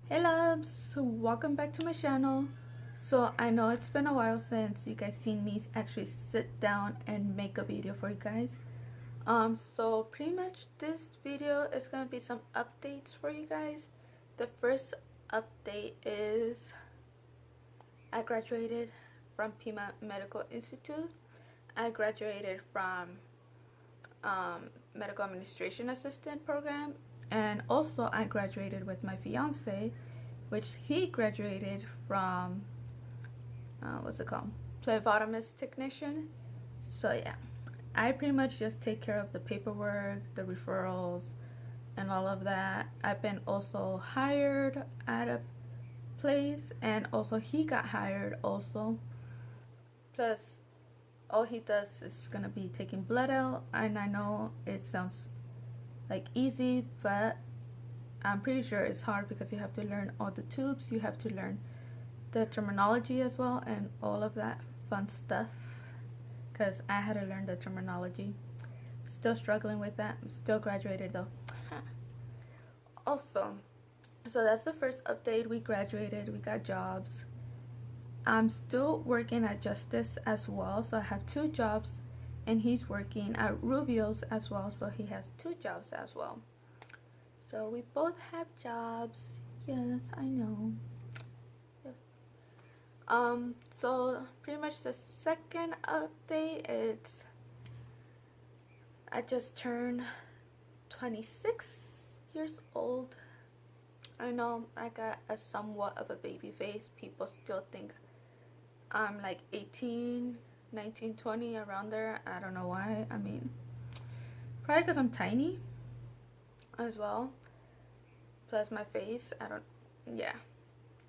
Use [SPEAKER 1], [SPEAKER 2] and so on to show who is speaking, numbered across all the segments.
[SPEAKER 1] Hey loves, welcome back to my channel. So I know it's been a while since you guys seen me actually sit down and make a video for you guys. So pretty much this video is gonna be some updates for you guys. The first update is I graduated from Pima Medical Institute. I graduated from medical administration assistant program, and also I graduated with my fiance, which he graduated from what's it called, phlebotomist technician. So yeah, I pretty much just take care of the paperwork, the referrals, and all of that. I've been also hired at a place, and also he got hired also. Plus all he does is gonna be taking blood out, and I know it sounds like easy, but I'm pretty sure it's hard because you have to learn all the tubes, you have to learn the terminology as well, and all of that fun stuff, because I had to learn the terminology. Still struggling with that. I'm still graduated though. Also, so that's the first update. We graduated, we got jobs. I'm still working at Justice as well, so I have 2 jobs, and he's working at Rubio's as well, so he has 2 jobs as well. So we both have jobs. Yes, I know. Yes. So pretty much the second update is I just turned 26 years old. I know I got a somewhat of a baby face. People still think I'm like 18, 19, 20, around there. I don't know why. I mean, probably because I'm tiny as well. Plus my face, yeah,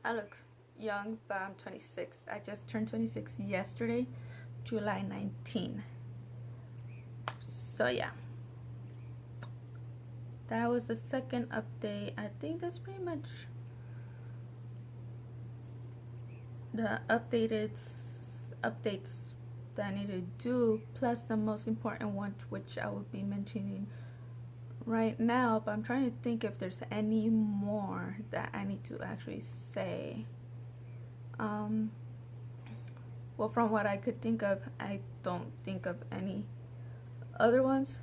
[SPEAKER 1] I look young, but I'm 26. I just turned 26 yesterday, July 19. So yeah, that was the second update. I think that's pretty much the updates that I need to do, plus the most important one, which I will be mentioning right now, but I'm trying to think if there's any more that I need to actually say. Well, from what I could think of, I don't think of any other ones.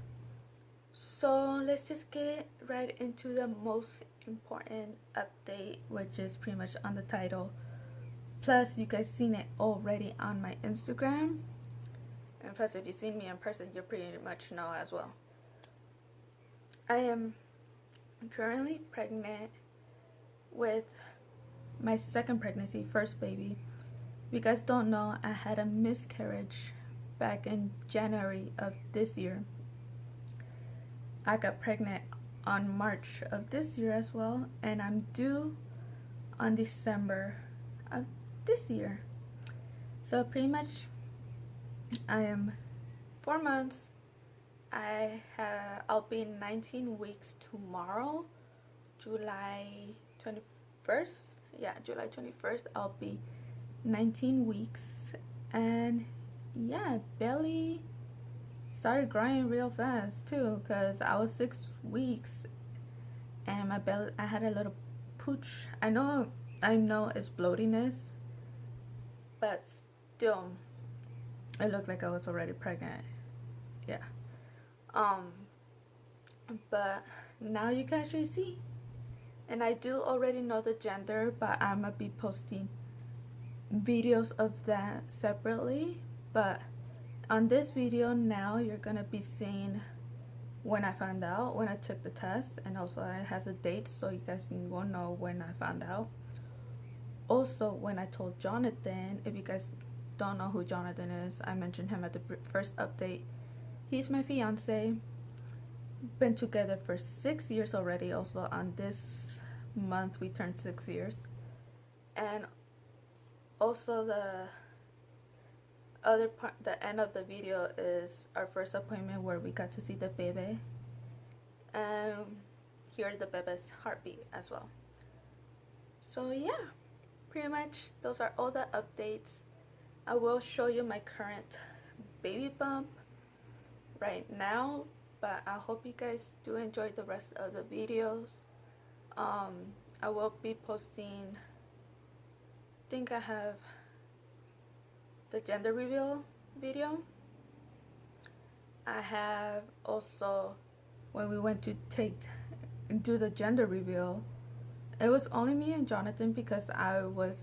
[SPEAKER 1] So let's just get right into the most important update, which is pretty much on the title. Plus, you guys seen it already on my Instagram. And plus, if you've seen me in person, you pretty much know as well. I am currently pregnant with my second pregnancy, first baby. If you guys don't know, I had a miscarriage back in January of this year. I got pregnant on March of this year as well, and I'm due on December of this year. So pretty much I am 4 months. I'll be 19 weeks tomorrow, July 21st. Yeah, July 21st I'll be 19 weeks. And yeah, belly started growing real fast too, because I was 6 weeks and my belly, I had a little pooch. I know it's bloatiness, but still it looked like I was already pregnant. Yeah. But now you can actually see, and I do already know the gender, but I'm gonna be posting videos of that separately. But on this video now, you're gonna be seeing when I found out, when I took the test, and also it has a date, so you guys will know when I found out. Also, when I told Jonathan, if you guys don't know who Jonathan is, I mentioned him at the first update. He's my fiance. Been together for 6 years already. Also, on this month we turned 6 years. And also the other part, the end of the video, is our first appointment where we got to see the baby and hear the baby's heartbeat as well. So yeah, pretty much those are all the updates. I will show you my current baby bump right now, but I hope you guys do enjoy the rest of the videos. I will be posting, I think I have the gender reveal video. I have also, when we went to do the gender reveal, it was only me and Jonathan because I was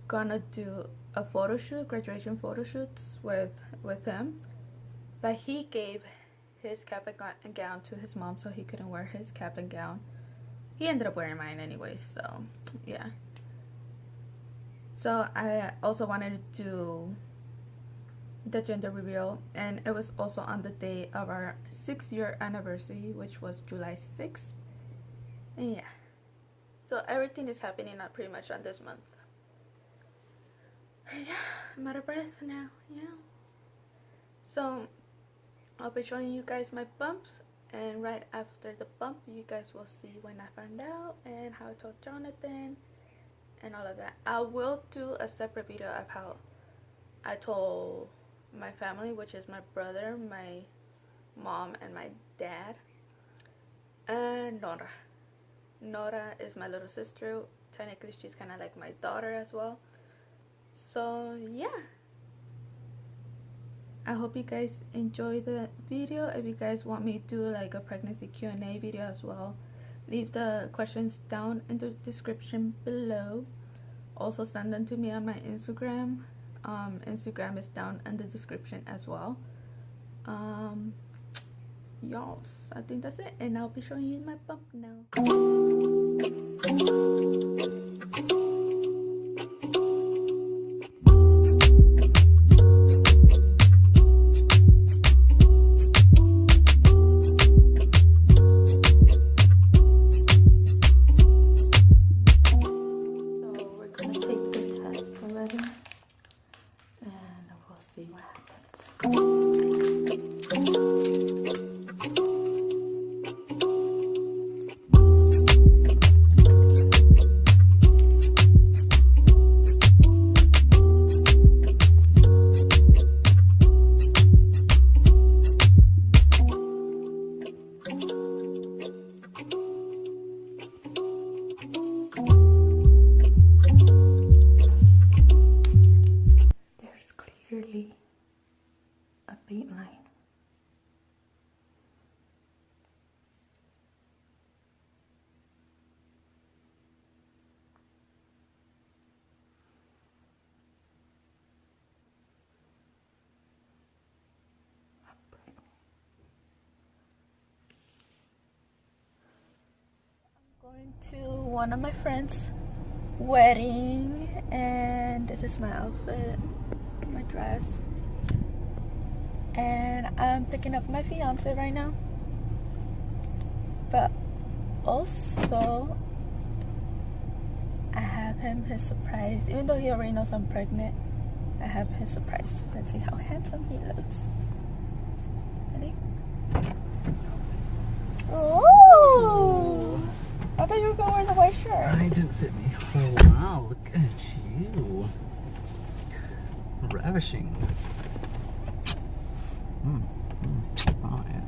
[SPEAKER 1] gonna do a photo shoot, graduation photo shoots with him, but he gave his cap and gown to his mom, so he couldn't wear his cap and gown. He ended up wearing mine anyway, so yeah. So I also wanted to do the gender reveal, and it was also on the day of our 6-year anniversary, which was July 6th. And yeah, so everything is happening pretty much on this month. Yeah, I'm out of breath now. Yeah, so I'll be showing you guys my bumps, and right after the bump you guys will see when I found out and how I told Jonathan and all of that. I will do a separate video of how I told my family, which is my brother, my mom, and my dad, and Nora is my little sister. Technically she's kind of like my daughter as well. So yeah, I hope you guys enjoy the video. If you guys want me to do like a pregnancy Q&A video as well, leave the questions down in the description below. Also send them to me on my Instagram. Instagram is down in the description as well. Y'all, I think that's it, and I'll be showing you my bump now. A paint line. I'm going to one of my friends' wedding, and this is my outfit, my dress. And I'm picking up my fiance right now, but also I have him his surprise. Even though he already knows I'm pregnant, I have his surprise. Let's see how handsome he looks. Ready? Oh! I thought you were gonna wear the white shirt.
[SPEAKER 2] It didn't fit me. Oh wow, look at you. Ravishing. Oh, yeah.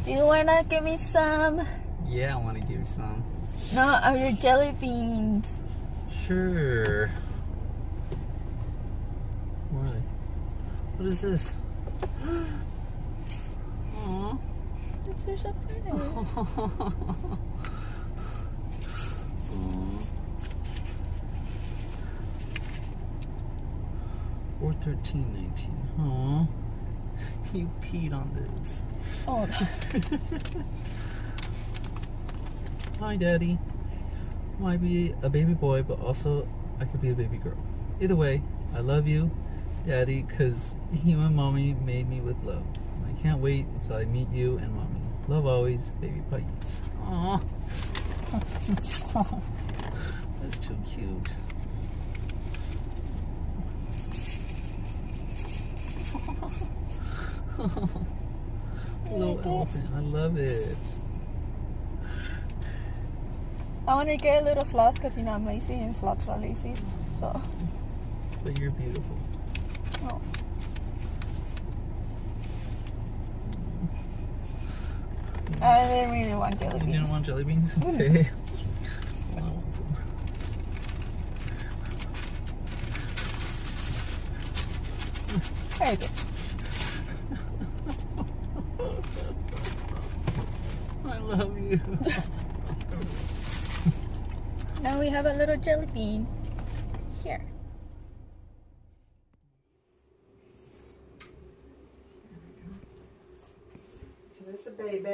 [SPEAKER 1] Do you wanna give me some?
[SPEAKER 2] Yeah, I wanna give you some.
[SPEAKER 1] No, of your jelly beans.
[SPEAKER 2] Sure. What? What is this? Aww.
[SPEAKER 1] You're so pretty.
[SPEAKER 2] Aww. 4/13/19. Aww. You peed on this.
[SPEAKER 1] Oh.
[SPEAKER 2] Hi, Daddy. Might be a baby boy, but also I could be a baby girl. Either way, I love you, Daddy, because you and Mommy made me with love. I can't wait until I meet you and Mommy. Love always, baby Pikes. Aww. That's too cute. Little elephant, I love it.
[SPEAKER 1] I want to get a little sloth because, you know, I'm lazy and sloths are lazy, so.
[SPEAKER 2] But you're beautiful.
[SPEAKER 1] Oh. I didn't really want jelly beans.
[SPEAKER 2] You didn't want jelly beans? Okay. Wow.
[SPEAKER 1] There you go.
[SPEAKER 2] I love you.
[SPEAKER 1] Now we have a little jelly bean here.
[SPEAKER 3] So there's a baby.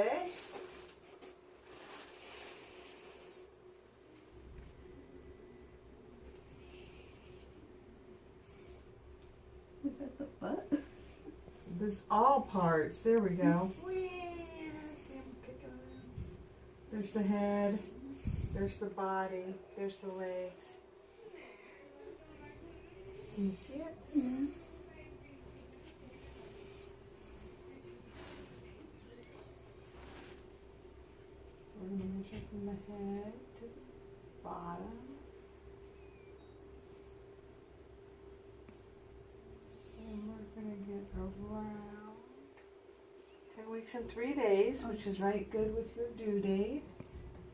[SPEAKER 1] Is that the butt?
[SPEAKER 3] This all parts. There we go. See him kicking around. There's the head. There's the body. There's the legs. Can you see it?
[SPEAKER 1] Yeah.
[SPEAKER 3] So we're going to measure from the head to the bottom. And we're going to get around 10 weeks and 3 days, which is right good with your due date.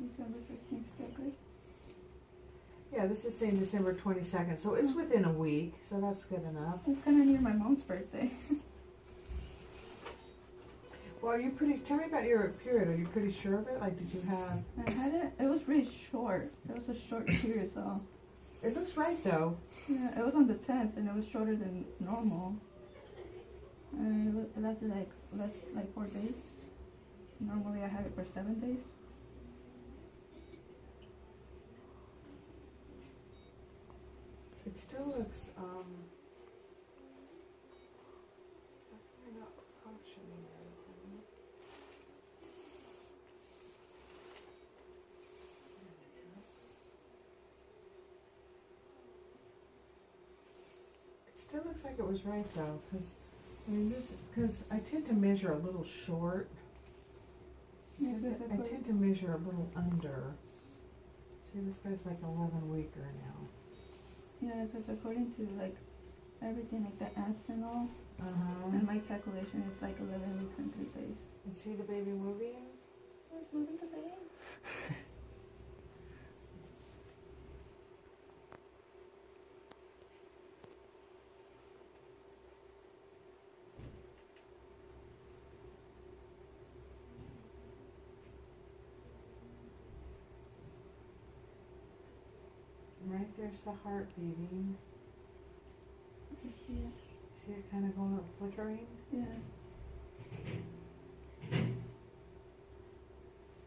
[SPEAKER 1] December 15th, still good?
[SPEAKER 3] Yeah, this is saying December 22nd, so it's within a week, so that's good enough.
[SPEAKER 1] It's kind of near my mom's birthday.
[SPEAKER 3] Well, are you pretty, tell me about your period. Are you pretty sure of it? Like, did you have...
[SPEAKER 1] I had it, it was really short. It was a short period, so.
[SPEAKER 3] It looks right, though.
[SPEAKER 1] Yeah, it was on the 10th, and it was shorter than normal. And it lasted like 4 days. Normally I have it for 7 days.
[SPEAKER 3] It still looks, not functioning or anything. It still looks like it was right, though, because, I mean, because I tend to measure a little short.
[SPEAKER 1] Yeah,
[SPEAKER 3] I tend to measure a little under. See, this guy's like 11 weeker now.
[SPEAKER 1] Yeah, because according to like everything, like the apps and all,
[SPEAKER 3] Uh-huh.
[SPEAKER 1] and my calculation is like 11 weeks and 3 days.
[SPEAKER 3] And see the baby moving?
[SPEAKER 1] Where's moving the baby?
[SPEAKER 3] Right there's the heart beating.
[SPEAKER 1] Yeah.
[SPEAKER 3] See it kind of going up, flickering?
[SPEAKER 1] Yeah.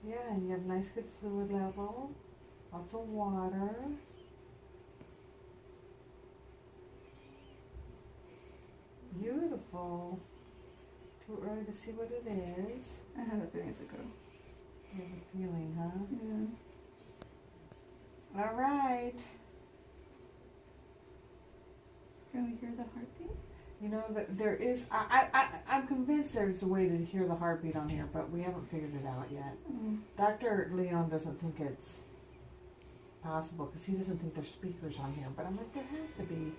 [SPEAKER 3] Yeah, and you have nice good fluid level. Lots of water. Beautiful. Too early to see what it is.
[SPEAKER 1] I have a feeling it's a girl.
[SPEAKER 3] You have a feeling, huh?
[SPEAKER 1] Yeah.
[SPEAKER 3] All right.
[SPEAKER 1] Can we hear the heartbeat?
[SPEAKER 3] You know that there is. I'm convinced there's a way to hear the heartbeat on here, but we haven't figured it out yet. Dr. Leon doesn't think it's possible because he doesn't think there's speakers on here. But I'm like, there has to be.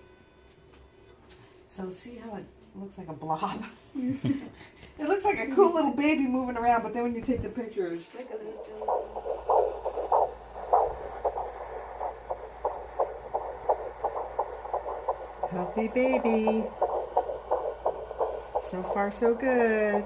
[SPEAKER 3] So see how it looks like a blob. It looks like a cool little baby moving around, but then when you take the pictures,
[SPEAKER 1] Like a little jelly.
[SPEAKER 3] healthy baby. So far, so good.